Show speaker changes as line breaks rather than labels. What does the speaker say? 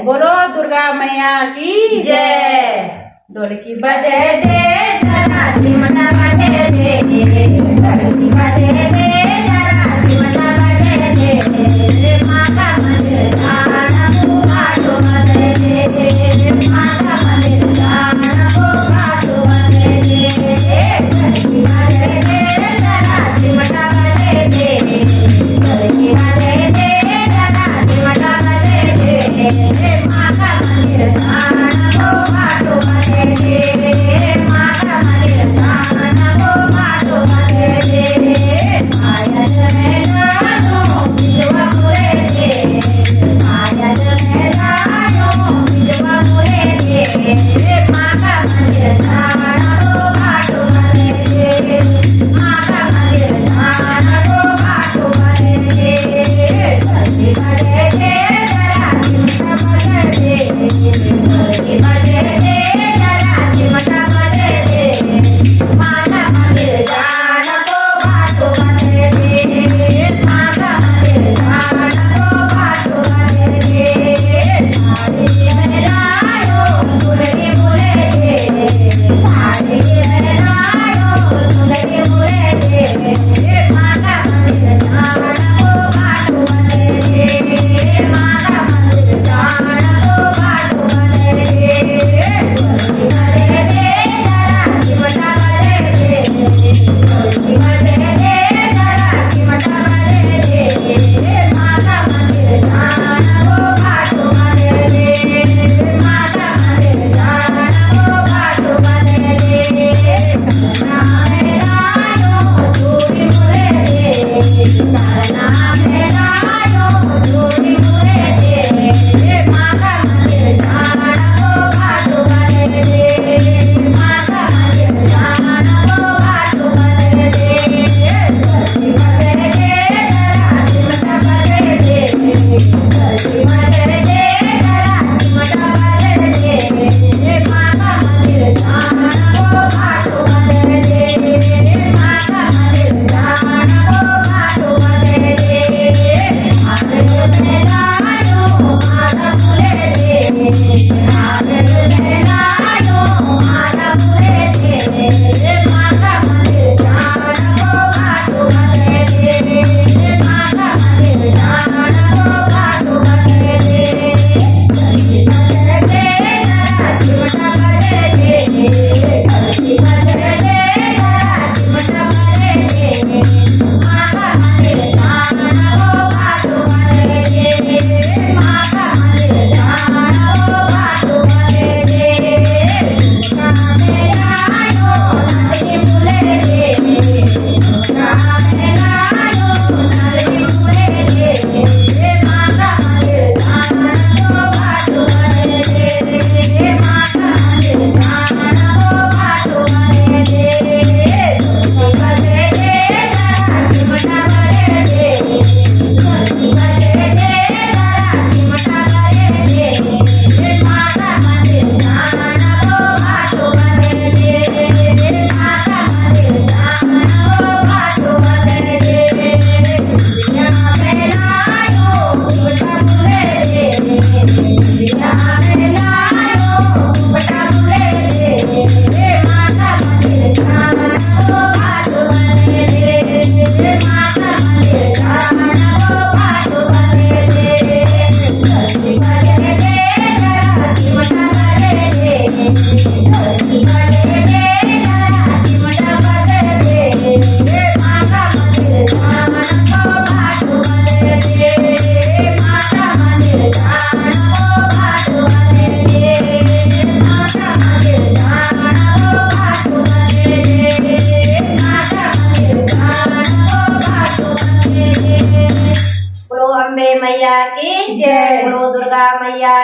बोलो दुर्गा मैया की
जय।
ढोलकी
बजे दे जरा चिमटा बजे दे, ढोलकी बजे दे जरा चिमटा बजे दे, माता मंदिर जाना को घाटो बजे दे, माता मंदिर जाना को घाटो बजे दे, ढोलकी बजे दे जरा चिमटा बजे दे, ढोलकी बजे दे जरा चिमटा बजे दे, माता मंदिर जाना को घाटो बजे दे, माता मंदिर जाना को घाटो बजे दे, आयल में लायो बिजवा मुरे दे, आयल में लायो बिजवा मुरे दे, माता मंदिर जाना को घाटो बजे दे, माता मंदिर जाना को घाटो बजे दे, ढोलकी बजे दे जरा चिमटा बजे दे, ढोलकी बजे दे जरा चिमटा बजे दे, माता मंदिर जाना को घाटो बजे दे, माता मंदिर जाना को घाटो बजे दे, साड़ी में लायो दुल्हनी मुरे दे, साड़ी में लायो दुल्हनी मुरे दे, माता मंदिर जाना को घाटो बजे दे, माता मंदिर जाना को घाटो बजे दे, ढोलकी बजे दे जरा चिमटा बजे दे, ढोलकी बजे दे जरा चिमटा बजे दे, माता मंदिर जाना को घाटो बजे दे, माता मंदिर जाना को घाटो बजे दे, करना में लायो चूड़ी मुरे दे, करना में लायो चूड़ी मुरे दे, माता मंदिर जाना को घाटो बजे दे, माता मंदिर जाना को घाटो बजे दे, ढोलकी बजे दे जरा चिमटा बजे दे, ढोलकी बजे दे जरा चिमटा बजे दे, माता मंदिर जाना को घाटो बजे दे, माता मंदिर जाना को घाटो बजे दे, आयल में लायो माता मुरे दे, आयल में लायो माता मुरे दे, माता मंदिर जाना को घाटो बजे दे, माता मंदिर जाना को घाटो बजे दे, ढोलकी बजे दे जरा चिमटा बजे दे, ढोलकी बजे दे जरा चिमटा बजे दे, माता मंदिर जाना को घाटो बजे दे, माता मंदिर जाना को घाटो बजे दे, झुमका में लायो नंदनी मुरे दे, झुमका में लायो नंदनी मुरे दे, माता मंदिर जाना को घाटो बजे दे, माता मंदिर जाना को घाटो बजे दे, ढोलकी बजे दे जरा चिमटा बजे दे, ढोलकी बजे दे जरा चिमटा बजे दे, माता मंदिर जाना को घाटो बजे दे, माता मंदिर जाना को घाटो बजे दे, दिया में लायो घुमटा मुरे दे, दिया में लायो घुमटा मुरे दे, माता मंदिर जाना को घाटो बजे दे, माता मंदिर जाना को घाटो बजे दे, ढोलकी बजे दे जरा चिमटा बजे दे, ढोलकी बजे दे जरा चिमटा बजे दे, माता मंदिर जाना को घाटो बजे दे, माता मंदिर जाना को घाटो बजे दे, माता मंदिर जाना को घाटो बजे दे, माता मंदिर जाना को घाटो बजे दे। बोलो अम्बे मैया की जय, बोलो दुर्गा मैया